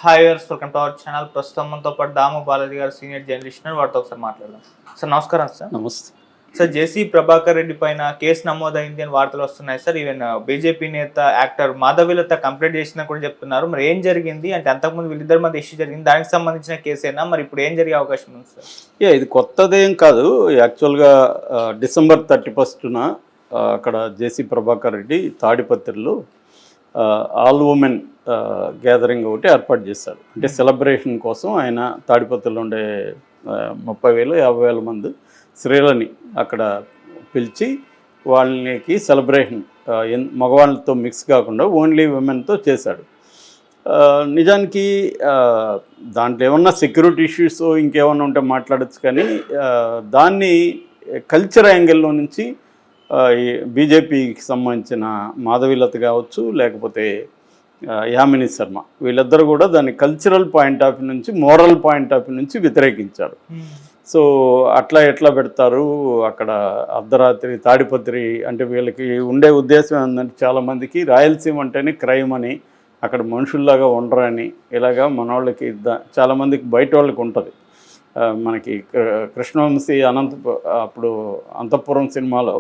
Hi viewers, welcome to our channel. ప్రస్తుతం మనతో పాటు దాము బాలాజీ గారు సీనియర్ జర్నలిస్ట్ ఉన్నారు. వారితో ఒకసారి మాట్లాడదాం. సార్ నమస్కారం. సార్ నమస్తే. సార్ జేసీ ప్రభాకర్ రెడ్డి పైన కేసు నమోదైంది అని వార్తలు వస్తున్నాయి సార్. ఈవెన్ బీజేపీ నేత యాక్టర్ మాధవీలత కంప్లైంట్ చేసిందని కూడా చెప్తున్నారు. మరి ఏం జరిగింది అంటే, అంతకుముందు వీళ్ళిద్దరి మధ్య ఇష్యూ జరిగింది, దానికి సంబంధించిన కేసేనా, మరి ఇప్పుడు ఏం జరిగే అవకాశం ఉంది సార్? ఇది కొత్తదేం కాదు. యాక్చువల్గా డిసెంబర్ 31న అక్కడ జేసీ ప్రభాకర్ రెడ్డి తాడిపత్రిలో ఆల్ ఉమెన్ గ్యాదరింగ్ ఒకటి ఏర్పాటు చేశారు. అంటే సెలబ్రేషన్ కోసం ఆయన తాడిపత్రిలో ఉండే 30,000 50,000 మంది స్త్రీలని అక్కడ పిలిచి వాళ్ళకి సెలబ్రేషన్ మగవాళ్ళతో మిక్స్ కాకుండా ఓన్లీ ఉమెన్తో చేశాడు. నిజానికి దాంట్లో ఏమన్నా సెక్యూరిటీ ఇష్యూస్ ఇంకేమన్నా ఉంటే మాట్లాడచ్చు, కానీ దాన్ని కల్చర్ యాంగిల్లో నుంచి ఈ బీజేపీకి సంబంధించిన మాధవీలత కావచ్చు, లేకపోతే యామిని శర్మ, వీళ్ళిద్దరూ కూడా దాన్ని కల్చరల్ పాయింట్ ఆఫ్ వ్యూ నుంచి, మోరల్ పాయింట్ ఆఫ్ వ్యూ నుంచి వ్యతిరేకించారు. సో అట్లా ఎట్లా పెడతారు అక్కడ అర్ధరాత్రి తాడిపత్రి అంటే? వీళ్ళకి ఉండే ఉద్దేశం ఏంటంటే, చాలామందికి రాయలసీమ అంటేనే క్రైమ్ అని, అక్కడ మనుషుల్లాగా ఉండరని, ఇలాగా మన వాళ్ళకి చాలామందికి బయట వాళ్ళకి ఉంటుంది. మనకి కృష్ణవంశీ అప్పుడు అంతఃపురం సినిమాలో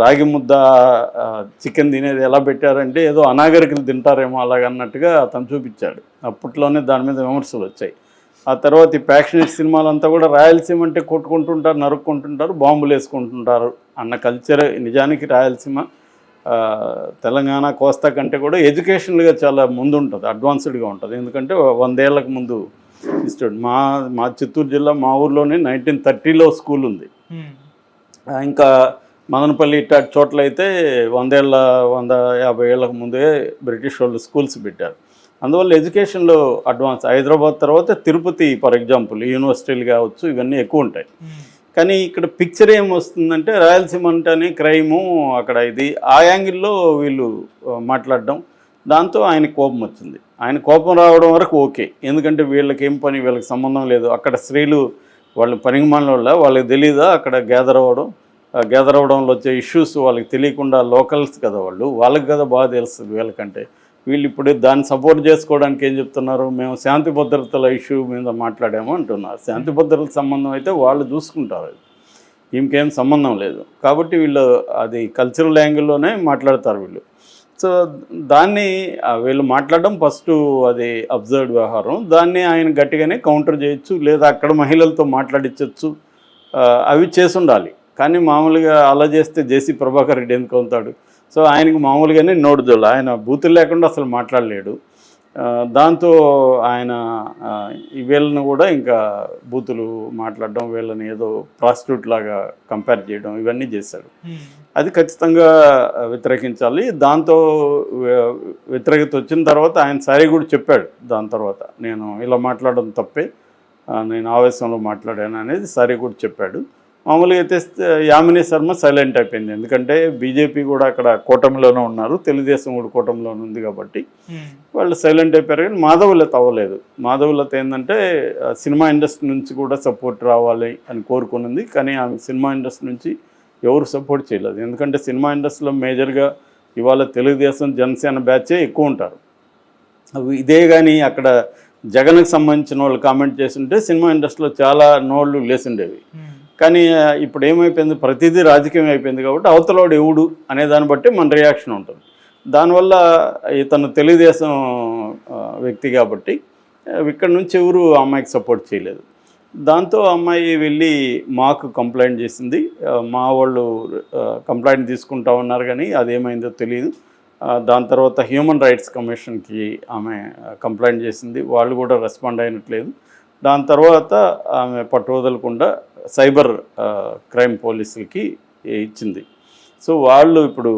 రాగి ముద్ద చికెన్ తినేది ఎలా పెట్టారంటే, ఏదో అనాగరికులు తింటారేమో అలాగన్నట్టుగా అతను చూపించాడు. అప్పట్లోనే దాని మీద విమర్శలు వచ్చాయి. ఆ తర్వాత ఈ ప్యాషనేట్ సినిమాలంతా కూడా రాయలసీమ అంటే కొట్టుకుంటుంటారు, నరుక్కుంటుంటారు, బాంబులు వేసుకుంటుంటారు అన్న కల్చర్. నిజానికి రాయలసీమ తెలంగాణ కోస్తా కంటే కూడా ఎడ్యుకేషనల్గా చాలా ముందు ఉంటుంది, అడ్వాన్స్డ్గా ఉంటుంది. ఎందుకంటే 100 ఏళ్ళకు ముందు ఇస్తాడు. మా చిత్తూరు జిల్లా మా ఊర్లోనే 1930లో స్కూల్ ఉంది. ఇంకా మదనపల్లి ఇట్లాంటి చోట్ల అయితే 150 ఏళ్ళకు ముందే బ్రిటిష్ వాళ్ళు స్కూల్స్ పెట్టారు. అందువల్ల ఎడ్యుకేషన్లో అడ్వాన్స్. హైదరాబాద్ తర్వాత తిరుపతి ఫర్ ఎగ్జాంపుల్ యూనివర్సిటీలు కావచ్చు, ఇవన్నీ ఎక్కువ ఉంటాయి. కానీ ఇక్కడ పిక్చర్ ఏం వస్తుందంటే, రాయలసీమ అంటేనే క్రైము అక్కడ ఇది, ఆ యాంగిల్లో వీళ్ళు మాట్లాడడం. దాంతో ఆయన కోపం వచ్చింది. ఆయన కోపం రావడం వరకు ఓకే, ఎందుకంటే వీళ్ళకి ఏం పని, వీళ్ళకి సంబంధం లేదు. అక్కడ స్త్రీలు వాళ్ళు పనికిమాలిన వల్ల వాళ్ళకి తెలీదా అక్కడ గ్యాదర్ అవ్వడంలో వచ్చే ఇష్యూస్ వాళ్ళకి తెలియకుండా, లోకల్స్ కదా వాళ్ళకి కదా బాగా తెలుస్తుంది వీళ్ళకంటే. వీళ్ళు ఇప్పుడు దాన్ని సపోర్ట్ చేసుకోవడానికి ఏం చెప్తున్నారు, మేము శాంతి భద్రతల ఇష్యూ మీద మాట్లాడాము అంటున్నారు. శాంతి భద్రతల సంబంధం అయితే వాళ్ళు చూసుకుంటారు, ఇంకేం సంబంధం లేదు. కాబట్టి వీళ్ళు అది కల్చరల్ యాంగిల్లోనే మాట్లాడతారు వీళ్ళు. సో దాన్ని వీళ్ళు మాట్లాడడం ఫస్ట్ అది అబ్జర్వ్డ్ వ్యవహారం. దాన్ని ఆయన గట్టిగానే కౌంటర్ చేయొచ్చు, లేదా అక్కడ మహిళలతో మాట్లాడించవచ్చు, అవి చేసి ఉండాలి. కానీ మామూలుగా అలా చేస్తే జేసీ ప్రభాకర్ రెడ్డి ఎందుకు అవుతాడు? సో ఆయనకు మామూలుగానే నోడుదోళ్ళు, ఆయన బూతులు లేకుండా అసలు మాట్లాడలేడు. దాంతో ఆయన వీళ్ళని కూడా ఇంకా బూతులు మాట్లాడడం, వీళ్ళని ఏదో ప్రాస్టిట్యూట్ లాగా కంపేర్ చేయడం, ఇవన్నీ చేశాడు. అది ఖచ్చితంగా వ్యతిరేకించాలి. దాంతో వ్యతిరేకత వచ్చిన తర్వాత ఆయన సరే కూడా చెప్పాడు. దాని తర్వాత నేను ఇలా మాట్లాడడం తప్పే, నేను ఆవేశంలో మాట్లాడాను అనేది సరే కూడా చెప్పాడు. మామూలుగా అయితే యామిని శర్మ సైలెంట్ అయిపోయింది, ఎందుకంటే బీజేపీ కూడా అక్కడ కూటమిలోనే ఉన్నారు, తెలుగుదేశం కూడా కూటమిలోనే ఉంది కాబట్టి వాళ్ళు సైలెంట్ అయిపోయారు. కానీ మాధవీలత అవ్వలేదు. మాధవీలత ఏంటంటే సినిమా ఇండస్ట్రీ నుంచి కూడా సపోర్ట్ రావాలి అని కోరుకున్నది, కానీ ఆమె సినిమా ఇండస్ట్రీ నుంచి ఎవరు సపోర్ట్ చేయలేదు. ఎందుకంటే సినిమా ఇండస్ట్రీలో మేజర్గా ఇవాళ తెలుగుదేశం జనసేన బ్యాచే ఎక్కువ ఉంటారు. ఇదే కానీ అక్కడ జగన్కి సంబంధించిన వాళ్ళు కామెంట్ చేస్తుంటే సినిమా ఇండస్ట్రీలో చాలా నోళ్ళు లేసిండేవి. కానీ ఇప్పుడు ఏమైపోయింది, ప్రతిదీ రాజకీయం అయిపోయింది కాబట్టి అవతలోడు ఎవడు అనే దాన్ని బట్టి మన రియాక్షన్ ఉంటుంది. దానివల్ల ఇతను తెలుగుదేశం వ్యక్తి కాబట్టి ఇక్కడ నుంచి ఎవరు అమ్మాయికి సపోర్ట్ చేయలేదు. దాంతో అమ్మాయి వెళ్ళి మాకు కంప్లైంట్ చేసింది. మా వాళ్ళు కంప్లైంట్ తీసుకుంటా ఉన్నారు, కానీ అదేమైందో తెలియదు. దాని తర్వాత హ్యూమన్ రైట్స్ కమిషన్కి ఆమె కంప్లైంట్ చేసింది, వాళ్ళు కూడా రెస్పాండ్ అయినట్లేదు. దాని తర్వాత ఆమె పట్టు వదలకుండా సైబర్ క్రైమ్ పోలీసులకి ఇచ్చింది. సో వాళ్ళు ఇప్పుడు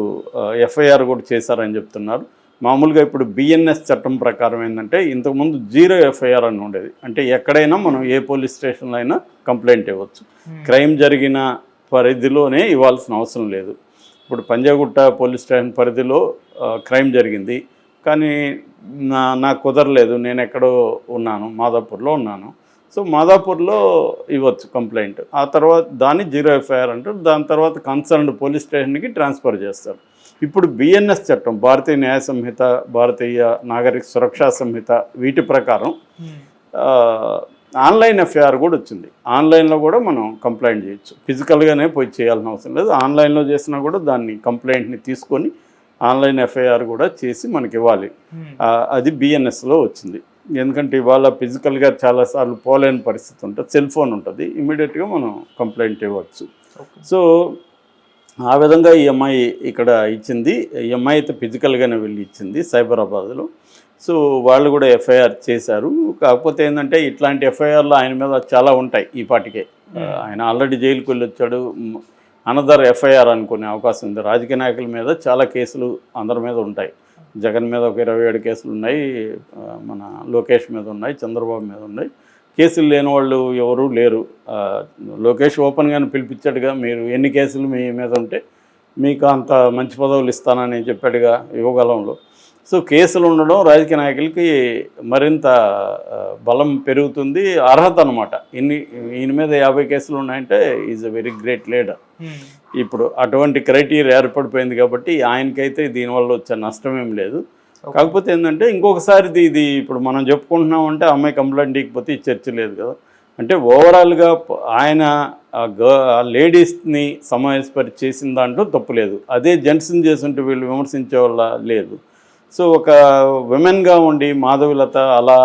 ఎఫ్ఐఆర్ కూడా చేశారని చెప్తున్నారు. మామూలుగా ఇప్పుడు బిఎన్ఎస్ చట్టం ప్రకారం ఏంటంటే, ఇంతకుముందు 0 ఎఫ్ఐఆర్ అని ఉండేది. అంటే ఎక్కడైనా మనం ఏ పోలీస్ స్టేషన్లో అయినా కంప్లైంట్ ఇవ్వచ్చు, క్రైమ్ జరిగిన పరిధిలోనే ఇవ్వాల్సిన అవసరం లేదు. ఇప్పుడు పంజాగుట్ట పోలీస్ స్టేషన్ పరిధిలో క్రైమ్ జరిగింది, కానీ నాకు కుదరలేదు, నేను ఎక్కడో ఉన్నాను, మాదాపూర్లో ఉన్నాను. సో మాదాపూర్లో ఇవ్వచ్చు కంప్లైంట్. ఆ తర్వాత దాన్ని 0 ఎఫ్ఐఆర్ అంటారు. దాని తర్వాత కన్సర్న్డ్ పోలీస్ స్టేషన్కి ట్రాన్స్ఫర్ చేస్తారు. ఇప్పుడు బిఎన్ఎస్ చట్టం, భారతీయ న్యాయ సంహిత, భారతీయ నాగరిక సురక్షా సంహిత, వీటి ప్రకారం ఆన్లైన్ ఎఫ్ఐఆర్ కూడా వచ్చింది. ఆన్లైన్లో కూడా మనం కంప్లైంట్ చేయొచ్చు, ఫిజికల్గానే పోయి చేయాల్సిన అవసరం లేదు. ఆన్లైన్లో చేసినా కూడా దాన్ని కంప్లైంట్ని తీసుకొని ఆన్లైన్ ఎఫ్ఐఆర్ కూడా చేసి మనకి ఇవ్వాలి. అది బిఎన్ఎస్లో వచ్చింది. ఎందుకంటే ఇవాళ ఫిజికల్గా చాలాసార్లు పోలేని పరిస్థితి ఉంటుంది, సెల్ ఫోన్ ఉంటుంది, ఇమీడియట్గా మనం కంప్లైంట్ ఇవ్వచ్చు. సో ఆ విధంగా ఈ అమ్మాయి ఇక్కడ ఇచ్చింది. ఈ అమ్మాయి అయితే ఫిజికల్గానే వెళ్ళి ఇచ్చింది సైబరాబాద్లో. సో వాళ్ళు కూడా ఎఫ్ఐఆర్ చేశారు. కాకపోతే ఏంటంటే ఇట్లాంటి ఎఫ్ఐఆర్లు ఆయన మీద చాలా ఉంటాయి ఈ పాటికే. ఆయన ఆల్రెడీ జైలుకి వెళ్ళి వచ్చాడు. అనదర్ ఎఫ్ఐఆర్ అనుకునే అవకాశం ఉంది. రాజకీయ నాయకుల మీద చాలా కేసులు అందరి మీద ఉంటాయి. జగన్ మీద ఒక 27 కేసులు ఉన్నాయి, మన లోకేష్ మీద ఉన్నాయి, చంద్రబాబు మీద ఉన్నాయి. కేసులు లేని వాళ్ళు ఎవరూ లేరు. లోకేష్ ఓపెన్గానే పిలిపించాడుగా, మీరు ఎన్ని కేసులు మీ మీద ఉంటే మీకు అంత మంచి పదవులు ఇస్తానని చెప్పాడుగా యువకాలంలో. సో కేసులు ఉండడం రాజకీయ నాయకులకి మరింత బలం పెరుగుతుంది, అర్హత అనమాట. ఈయన మీద 50 కేసులు ఉన్నాయంటే is a very great leader. ఇప్పుడు అటువంటి క్రైటీరియా ఏర్పడిపోయింది కాబట్టి ఆయనకైతే దీనివల్ల వచ్చే నష్టం ఏం లేదు. కాకపోతే ఏంటంటే ఇంకొకసారి ఇది ఇప్పుడు మనం చెప్పుకుంటున్నామంటే అమ్మాయి కంప్లైంట్ ఇకపోతే ఈ చర్చ లేదు కదా. అంటే ఓవరాల్గా ఆయన లేడీస్ని సమావేశపరి చేసిన దాంట్లో తప్పు లేదు. అదే జెంట్స్ని చేస్తుంటే వీళ్ళు విమర్శించే వాళ్ళ లేదు. సో ఒక విమెన్గా ఉండి మాధవిలత అలా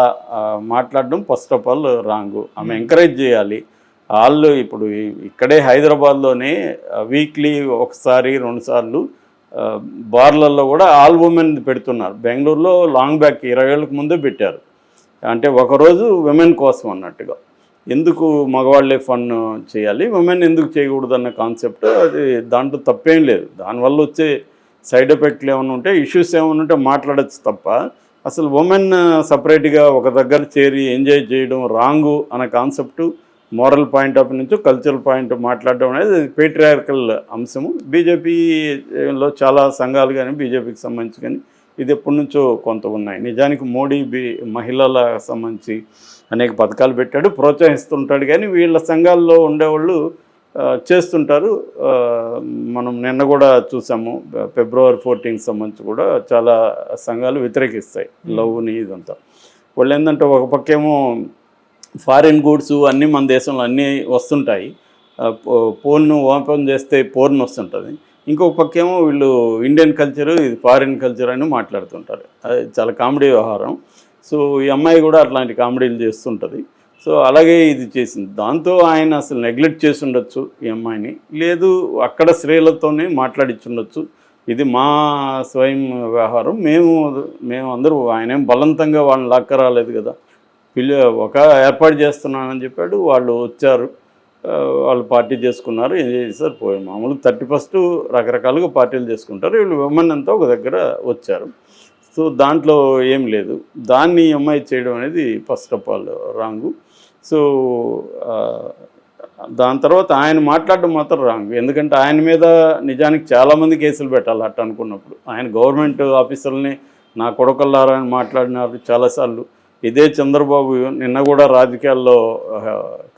మాట్లాడడం ఫస్ట్ ఆఫ్ ఆల్ రాంగు. ఆమె ఎంకరేజ్ చేయాలి. వాళ్ళు ఇప్పుడు ఇక్కడే హైదరాబాద్లోనే వీక్లీ 1-2 సార్లు బార్లలో కూడా ఆల్ ఉమెన్ పెడుతున్నారు. బెంగళూరులో లాంగ్ బ్యాక్ 20 ఏళ్ళకు ముందే పెట్టారు. అంటే ఒకరోజు విమెన్ కోసం అన్నట్టుగా. ఎందుకు మగవాళ్ళే ఫన్ చేయాలి, విమెన్ ఎందుకు చేయకూడదు అన్న కాన్సెప్ట్. అది దాంట్లో తప్పేం లేదు. దానివల్ల వచ్చే సైడ్ ఎఫెక్ట్లు ఏమైనా ఉంటే, ఇష్యూస్ ఏమైనా ఉంటే మాట్లాడచ్చు తప్ప అసలు ఉమెన్ సపరేట్గా ఒక దగ్గర చేరి ఎంజాయ్ చేయడం రాంగు అనే కాన్సెప్టు మోరల్ పాయింట్ ఆఫ్ నుంచి కల్చరల్ పాయింట్ మాట్లాడడం అనేది పేట్రియార్కల్ అంశము. బీజేపీలో చాలా సంఘాలు కానీ బీజేపీకి సంబంధించి కానీ ఇది ఎప్పటి నుంచో కొంత ఉన్నాయి. నిజానికి మోడీ మహిళల సంబంధించి అనేక పథకాలు పెట్టాడు, ప్రోత్సహిస్తుంటాడు. కానీ వీళ్ళ సంఘాల్లో ఉండేవాళ్ళు చేస్తుంటారు. మనం నిన్న కూడా చూసాము, February 14 సంబంధించి కూడా చాలా సంఘాలు వ్యతిరేకిస్తాయి లవ్ని ఇదంతా. వాళ్ళు ఏంటంటే ఒక పక్కేమో ఫారిన్ గూడ్స్ అన్నీ మన దేశంలో అన్నీ వస్తుంటాయి, పోర్ను ఓపెన్ చేస్తే పోర్న్ వస్తుంటుంది. ఇంకొక పక్కేమో వీళ్ళు ఇండియన్ కల్చరు ఇది ఫారిన్ కల్చర్ అని మాట్లాడుతుంటారు. అది చాలా కామెడీ వ్యవహారం. సో ఈ అమ్మాయి కూడా అట్లాంటి కామెడీలు చేస్తుంటుంది. సో అలాగే ఇది చేసింది. దాంతో ఆయన అసలు నెగ్లెక్ట్ చేసి ఉండొచ్చు ఈ అమ్మాయిని, లేదు అక్కడ స్త్రీలతోనే మాట్లాడించుండొచ్చు. ఇది మా స్వయం వ్యవహారం, మేము అందరూ, ఆయనేం బలవంతంగా వాళ్ళని లాక్కరాలేదు కదా. ఒక ఏర్పాటు చేస్తున్నానని చెప్పాడు, వాళ్ళు వచ్చారు, వాళ్ళు పార్టీ చేసుకున్నారు, ఎంజాయ్ చేశారు, పోయారు. మామూలుగా 31st రకరకాలుగా పార్టీలు చేసుకుంటారు, వీళ్ళు విమెన్ అంతా ఒక దగ్గర వచ్చారు. సో దాంట్లో ఏం లేదు. దాన్ని అమ్మాయి చేయడం అనేది first of all wrong. So దాని తర్వాత ఆయన మాట్లాడడం మాత్రం రాంగ్. ఎందుకంటే ఆయన మీద నిజానికి చాలామంది కేసులు పెట్టాలి అట్ట అనుకున్నప్పుడు. ఆయన గవర్నమెంట్ ఆఫీసర్ని నా కొడకల్లారా అని మాట్లాడినారు చాలాసార్లు. ఇదే చంద్రబాబు నిన్న కూడా రాజకీయాల్లో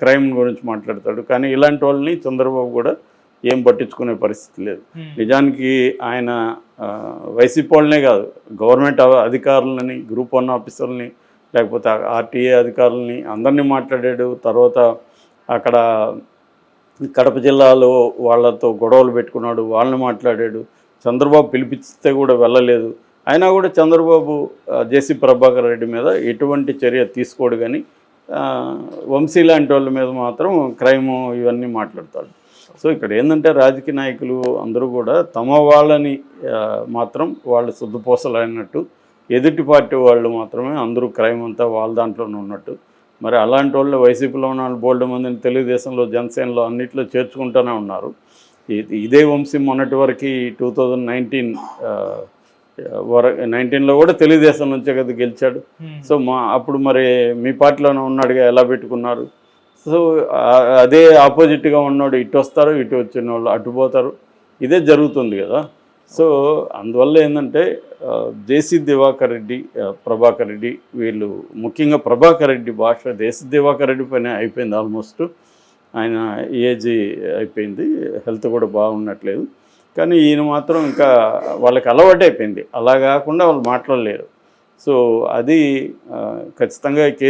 క్రైమ్ గురించి మాట్లాడతాడు. కానీ ఇలాంటి వాళ్ళని చంద్రబాబు కూడా ఏం పట్టించుకునే పరిస్థితి లేదు. నిజానికి ఆయన వైసీపీ వాళ్ళనే కాదు, గవర్నమెంట్ అధికారులని, గ్రూప్ 1 ఆఫీసర్లని, లేకపోతే ఆర్టీఏ అధికారులని అందరినీ మాట్లాడాడు. తర్వాత అక్కడ కడప జిల్లాలో వాళ్ళతో గొడవలు పెట్టుకున్నాడు, వాళ్ళని మాట్లాడాడు. చంద్రబాబు పిలిపిస్తే కూడా వెళ్ళలేదు. అయినా కూడా చంద్రబాబు జేసీ ప్రభాకర్ రెడ్డి మీద ఎటువంటి చర్య తీసుకోడు. కానీ వంశీ లాంటి వాళ్ళ మీద మాత్రం క్రైము ఇవన్నీ మాట్లాడతాడు. సో ఇక్కడ ఏంటంటే రాజకీయ నాయకులు అందరూ కూడా తమ వాళ్ళని మాత్రం వాళ్ళు శుద్ధపోసలు అయినట్టు, ఎదుటి పార్టీ వాళ్ళు మాత్రమే అందరూ క్రైమ్ అంతా వాళ్ళ దాంట్లోనే ఉన్నట్టు. మరి అలాంటి వాళ్ళు వైసీపీలో ఉన్న వాళ్ళు బోల్డ్ మందిని తెలుగుదేశంలో, జనసేనలో అన్నింటిలో చేర్చుకుంటూనే ఉన్నారు. ఇదే వంశీ మొన్నటి వరకు 2019లో కూడా తెలుగుదేశం నుంచే కదా గెలిచాడు. సో అప్పుడు మరి మీ పార్టీలోనే ఉన్నాడుగా, ఎలా పెట్టుకున్నారు? సో అదే ఆపోజిట్గా ఉన్నాడు, ఇటు వస్తారు, ఇటు వచ్చిన వాళ్ళు అటు పోతారు. ఇదే జరుగుతుంది కదా. సో అందువల్ల ఏంటంటే జేసీ దివాకర్ రెడ్డి, ప్రభాకర్ రెడ్డి, వీళ్ళు ముఖ్యంగా ప్రభాకర్ రెడ్డి భాష జేసీ దివాకర్ రెడ్డి పైన అయిపోయింది ఆల్మోస్ట్. ఆయన ఏజ్ అయిపోయింది, హెల్త్ కూడా బాగున్నట్లేదు. కానీ ఈయన మాత్రం ఇంకా వాళ్ళకి అలవాటు అయిపోయింది, అలా కాకుండా వాళ్ళు మాట్లాడలేరు. సో అది ఖచ్చితంగా